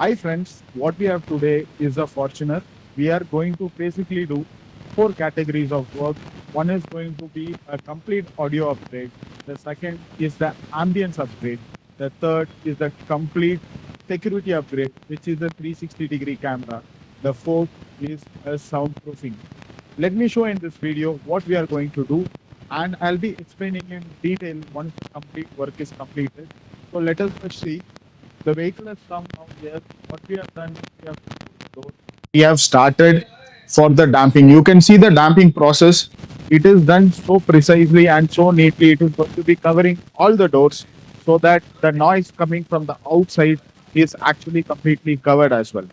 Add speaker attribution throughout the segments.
Speaker 1: Hi friends, what we have today is a Fortuner. We are going to basically do four categories of work. One is going to be a complete audio upgrade. The second is the ambience upgrade. The third is the complete security upgrade, which is a 360-degree camera. The fourth is a soundproofing. Let me show in this video what we are going to do, and I'll be explaining in detail once the complete work is completed. So let us first see. The vehicle has come now here. What we have done, we have started for the damping. You can see the damping process. It is done so precisely and so neatly. It is going to be covering all the doors so that the noise coming from the outside is actually completely covered as well.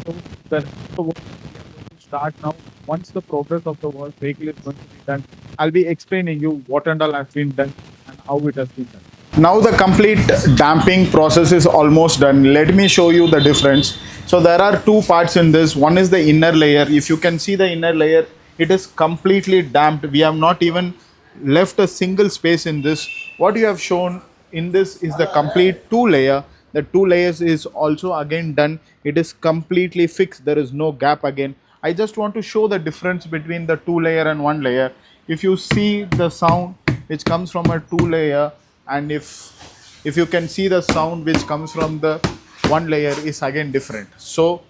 Speaker 1: So the work will start now. Once the progress of the work vehicle is going to be done, I'll be explaining you what and all has been done and how it has been done. Now the complete damping process is almost done. Let me show you the difference. So there are two parts in this. One is the inner layer. If you can see the inner layer, it is completely damped. We have not even left a single space in this. What you have shown in this is the complete two layer. The two layers is also again done. It is completely fixed. There is no gap again. I just want to show the difference between the two layer and one layer. If you see the sound which comes from a two layer, and if you can see the sound which comes from the one layer is again different. So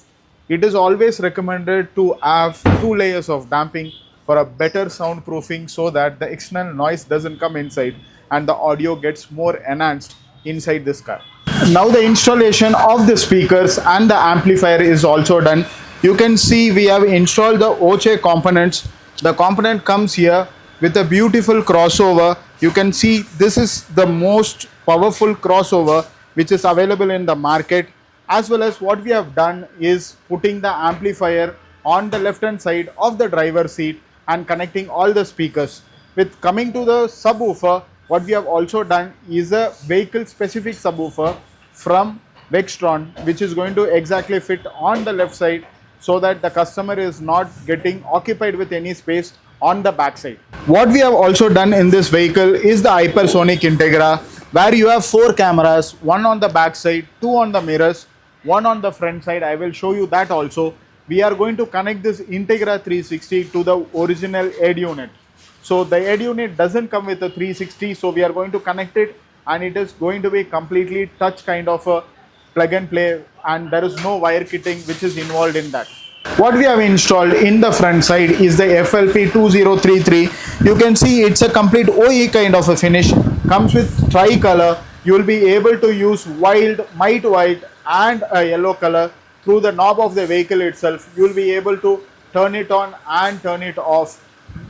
Speaker 1: it is always recommended to have two layers of damping for a better soundproofing, so that the external noise doesn't come inside and the audio gets more enhanced inside this car. Now the installation of the speakers and the amplifier is also done. You can see we have installed the OCHE components. The component comes here with a beautiful crossover. You can see this is the most powerful crossover which is available in the market. As well as what we have done is putting the amplifier on the left hand side of the driver's seat and connecting all the speakers. With coming to the subwoofer, what we have also done is a vehicle specific subwoofer from Vextron, which is going to exactly fit on the left side, so that the customer is not getting occupied with any space on the back side. What we have also done in this vehicle is the hypersonic Integra, where you have four cameras, one on the back side, two on the mirrors, one on the front side. I will show you that also. We are going to connect this Integra 360 to the original head unit. So the head unit doesn't come with a 360, so we are going to connect it, and it is going to be completely touch kind of a plug and play, and there is no wire kitting which is involved in that. What we have installed in the front side is the FLP 2033. You can see it's a complete OE kind of a finish. Comes with tri-color. You will be able to use wild, might white and a yellow color. Through the knob of the vehicle itself, you will be able to turn it on and turn it off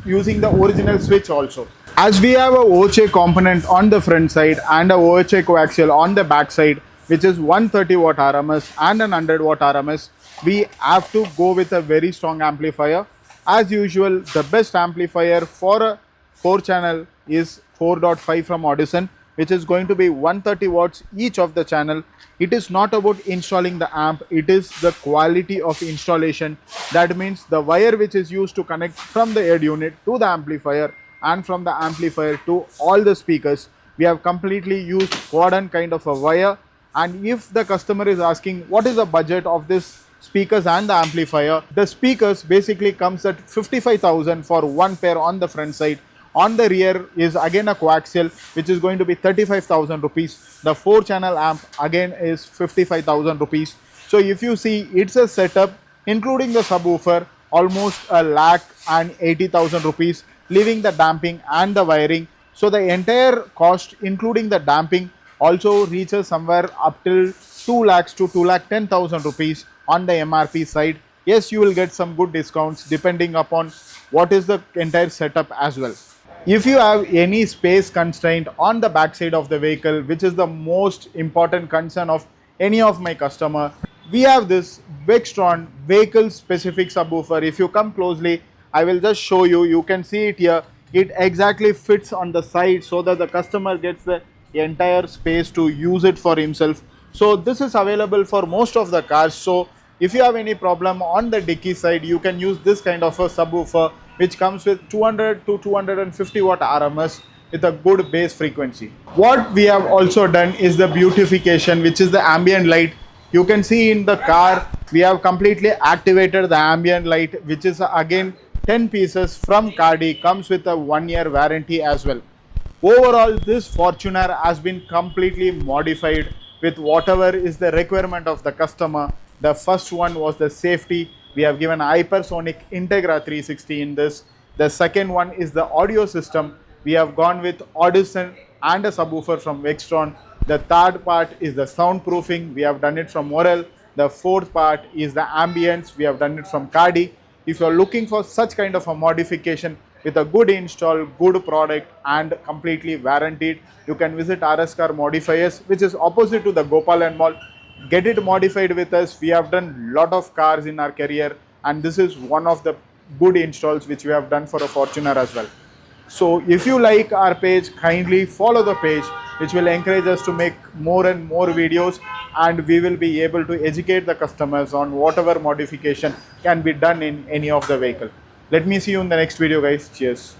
Speaker 1: using the original switch also. As we have a OHA component on the front side and a OHA coaxial on the back side, which is 130 watt RMS and an 100 watt RMS, we have to go with a very strong amplifier. As usual, the best amplifier for a 4 channel is 4.5 from Audison, which is going to be 130 watts each of the channel. It is not about installing the amp, it is the quality of installation. That means the wire which is used to connect from the head unit to the amplifier and from the amplifier to all the speakers, we have completely used cordon kind of a wire. And if the customer is asking what is the budget of this speakers and the amplifier, the speakers basically comes at 55,000 for one pair on the front side. On the rear is again a coaxial, which is going to be 35,000 rupees. The 4 channel amp again is 55,000 rupees. So if you see, it's a setup including the subwoofer almost a lakh and 80,000 rupees, leaving the damping and the wiring. So the entire cost including the damping also reaches somewhere up till 2 lakhs to 2 lakh 10,000 rupees on the MRP side. Yes, you will get some good discounts depending upon what is the entire setup as well. If you have any space constraint on the back side of the vehicle, which is the most important concern of any of my customer, we have this Vextron vehicle specific subwoofer. If you come closely, I will just show you. You can see it here. It exactly fits on the side so that the customer gets the entire space to use it for himself. So this is available for most of the cars. So if you have any problem on the dicky side, you can use this kind of a subwoofer, which comes with 200 to 250 watt RMS with a good bass frequency. What we have also done is the beautification, which is the ambient light
Speaker 2: You can see in the car, we have completely activated the ambient light, which is again 10 pieces from Cardi, comes with a 1-year warranty as well. Overall, this Fortuner has been completely modified with whatever is the requirement of the customer. The first one was the safety. We have given hypersonic Integra 360 in this. The second one is the audio system. We have gone with Audition and a subwoofer from Vextron. The third part is the soundproofing. We have done it from Morel. The fourth part is the ambience. We have done it from Cardi. If you are looking for such kind of a modification with a good install, good product and completely warranted, you can visit RS CAR Modifiers, which is opposite to the Gopalan Mall. Get it modified with us. We have done lot of cars in our career, and this is one of the good installs which we have done for a Fortuner as well. So if you like our page, kindly follow the page, which will encourage us to make more and more videos, and we will be able to educate the customers on whatever modification can be done in any of the vehicle. Let me see you in the next video, guys. Cheers.